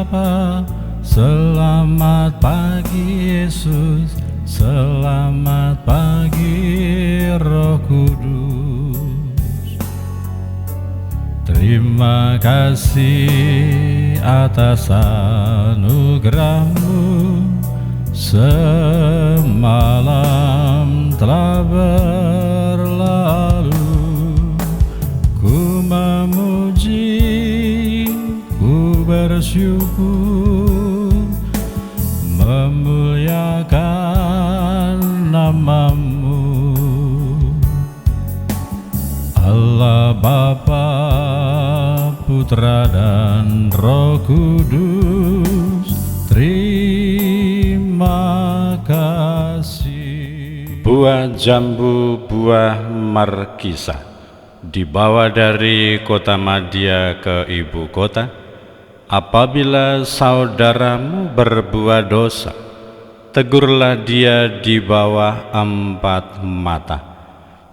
Bapa, selamat pagi Yesus, selamat pagi Roh Kudus. Terima kasih atas anugerah-Mu, semalam telah berlalu. Ku memuji, ku bersyukur, memuliakan nama-Mu. Allah Bapa, Putra dan Roh Kudus, terima kasih. Buah jambu, buah markisa, dibawa dari kota Madia ke ibu kota. Apabila saudaramu berbuat dosa, tegurlah dia di bawah 4 mata.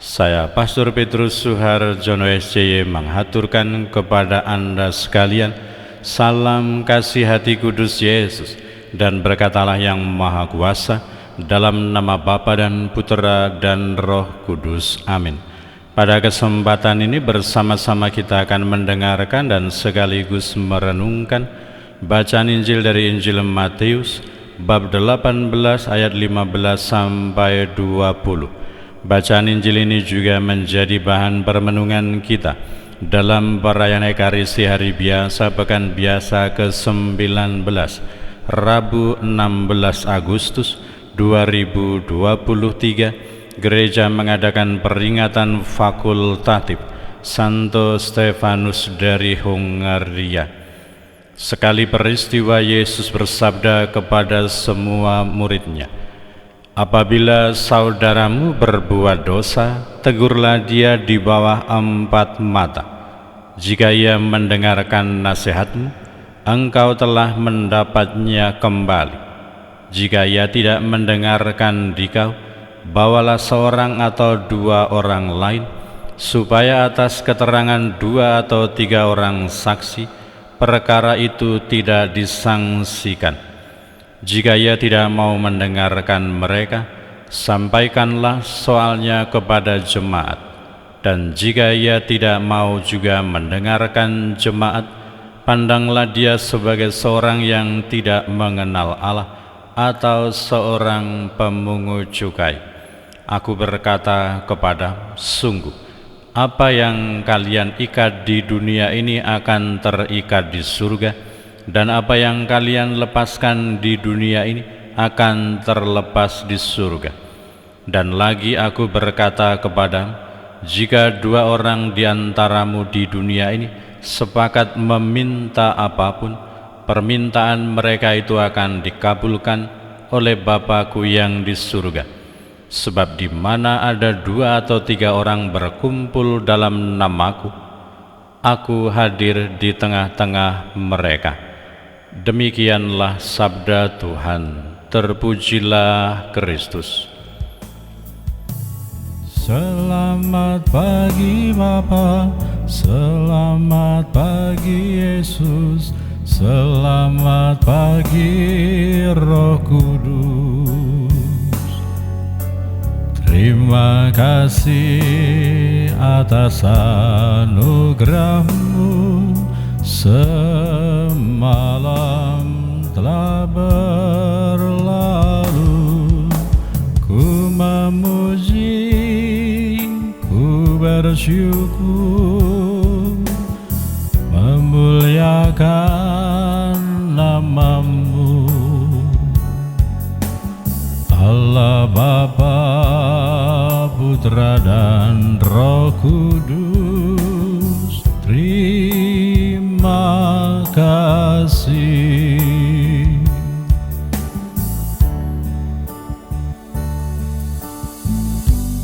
Saya Pastor Petrus Suharjono SCY menghaturkan kepada Anda sekalian salam kasih hati kudus Yesus, dan berkatalah yang Maha Kuasa, dalam nama Bapa dan Putra dan Roh Kudus. Amin. Pada kesempatan ini bersama-sama kita akan mendengarkan dan sekaligus merenungkan bacaan Injil dari Injil Matius bab 18 ayat 15 sampai 20. Bacaan Injil ini juga menjadi bahan permenungan kita dalam perayaan Ekaristi Hari Biasa Pekan Biasa ke-19 Rabu 16 Agustus 2023. Gereja mengadakan peringatan fakultatif Santo Stefanus dari Hungaria. Sekali peristiwa Yesus bersabda kepada semua murid-Nya, apabila saudaramu berbuat dosa, tegurlah dia di bawah 4 mata. Jika ia mendengarkan nasihatmu, engkau telah mendapatnya kembali. Jika ia tidak mendengarkan dikau, bawalah seorang atau 2 orang lain, supaya atas keterangan 2 atau 3 orang saksi, perkara itu tidak disangsikan. Jika ia tidak mau mendengarkan mereka, sampaikanlah soalnya kepada jemaat. Dan jika ia tidak mau juga mendengarkan jemaat, pandanglah dia sebagai seorang yang tidak mengenal Allah atau seorang pemungut cukai. Aku berkata kepada, sungguh, apa yang kalian ikat di dunia ini akan terikat di surga, dan apa yang kalian lepaskan di dunia ini akan terlepas di surga. Dan lagi aku berkata kepadamu, jika 2 orang di antaramu di dunia ini sepakat meminta apapun, permintaan mereka itu akan dikabulkan oleh Bapa-Ku yang di surga. Sebab di mana ada 2 atau 3 orang berkumpul dalam nama-Ku, Aku hadir di tengah-tengah mereka. Demikianlah sabda Tuhan. Terpujilah Kristus. Selamat pagi Bapa, selamat pagi Yesus, selamat pagi Roh Kudus. Terima kasih atas anugerah-Mu, semalam telah berlalu. Ku memuji, ku bersyukur, memuliakan nama-Mu. Allah Bapa, Putra dan Roh Kudus, terima kasih.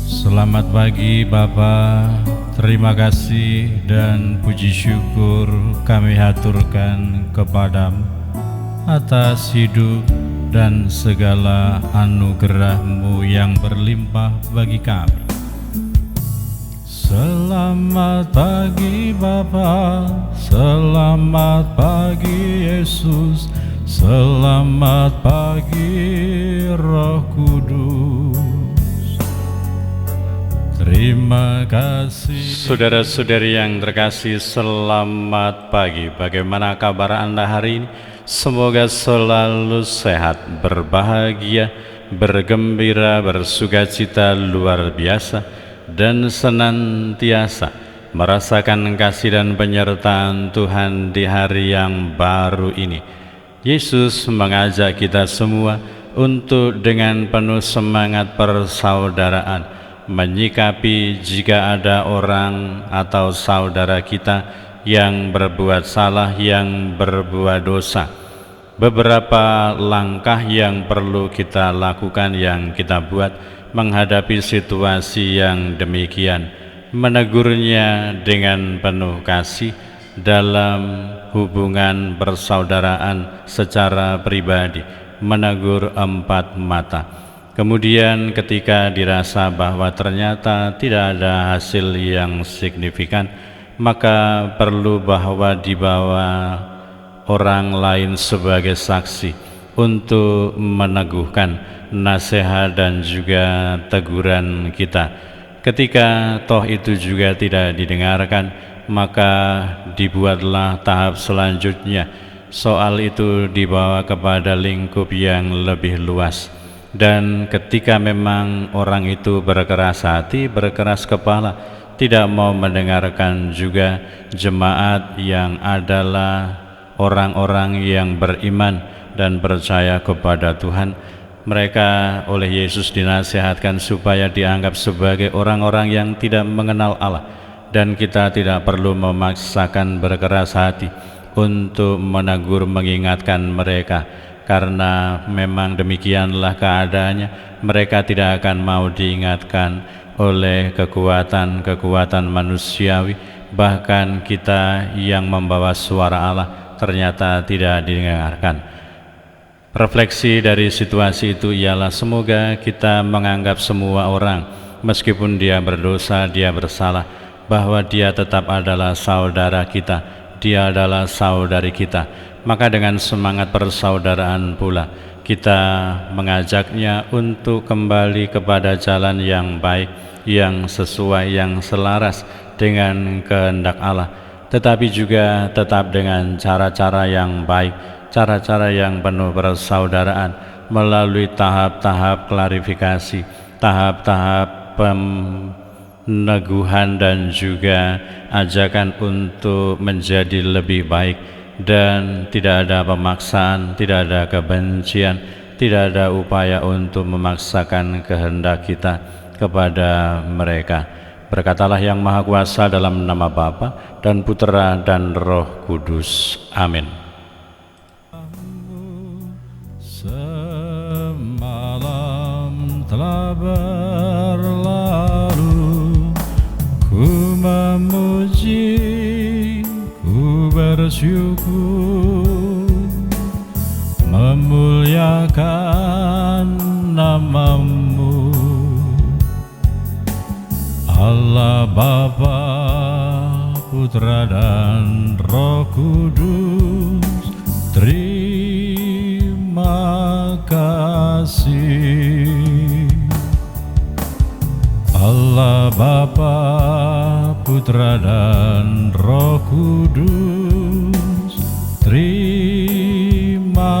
Selamat pagi Bapa, terima kasih dan puji syukur kami haturkan kepadamu atas hidup dan segala anugerah-Mu yang berlimpah bagi kami. Selamat pagi Bapa, selamat pagi Yesus, selamat pagi Roh Kudus. Terima kasih. Saudara-saudari yang terkasih, selamat pagi. Bagaimana kabar Anda hari ini? Semoga selalu sehat, berbahagia, bergembira, bersukacita luar biasa, dan senantiasa merasakan kasih dan penyertaan Tuhan di hari yang baru ini. Yesus mengajak kita semua untuk dengan penuh semangat persaudaraan menyikapi jika ada orang atau saudara kita yang berbuat salah, yang berbuat dosa. Beberapa langkah yang perlu kita lakukan, yang kita buat menghadapi situasi yang demikian, menegurnya dengan penuh kasih dalam hubungan persaudaraan secara pribadi, menegur empat mata. Kemudian ketika dirasa bahwa ternyata tidak ada hasil yang signifikan, maka perlu bahwa dibawa orang lain sebagai saksi untuk meneguhkan nasihat dan juga teguran kita. Ketika toh itu juga tidak didengarkan, maka dibuatlah tahap selanjutnya. Soal itu dibawa kepada lingkup yang lebih luas. Dan ketika memang orang itu berkeras hati, berkeras kepala, tidak mau mendengarkan juga jemaat yang adalah orang-orang yang beriman dan percaya kepada Tuhan, mereka oleh Yesus dinasihatkan supaya dianggap sebagai orang-orang yang tidak mengenal Allah, dan kita tidak perlu memaksakan berkeras hati untuk menegur, mengingatkan mereka, karena memang demikianlah keadaannya. Mereka tidak akan mau diingatkan oleh kekuatan manusiawi. Bahkan kita yang membawa suara Allah ternyata tidak didengarkan. Refleksi dari situasi itu ialah semoga kita menganggap semua orang, meskipun dia berdosa, dia bersalah, bahwa dia tetap adalah saudara kita, dia adalah saudari kita. Maka dengan semangat persaudaraan pula kita mengajaknya untuk kembali kepada jalan yang baik, yang sesuai, yang selaras dengan kehendak Allah, tetapi juga tetap dengan cara-cara yang baik, cara-cara yang penuh persaudaraan, melalui tahap-tahap klarifikasi, tahap-tahap peneguhan, dan juga ajakan untuk menjadi lebih baik. Dan tidak ada pemaksaan, tidak ada kebencian, tidak ada upaya untuk memaksakan kehendak kita kepada mereka. Berkatalah yang Maha Kuasa dalam nama Bapa dan Putera dan Roh Kudus. Amin. Semalam telah berlalu, ku memuji, ku bersyukur, memuliakan nama-Mu, Allah Bapa, Putra dan Roh Kudus. Terima kasih. Allah Bapa, Putra dan Roh Kudus. Terima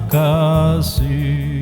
kasih.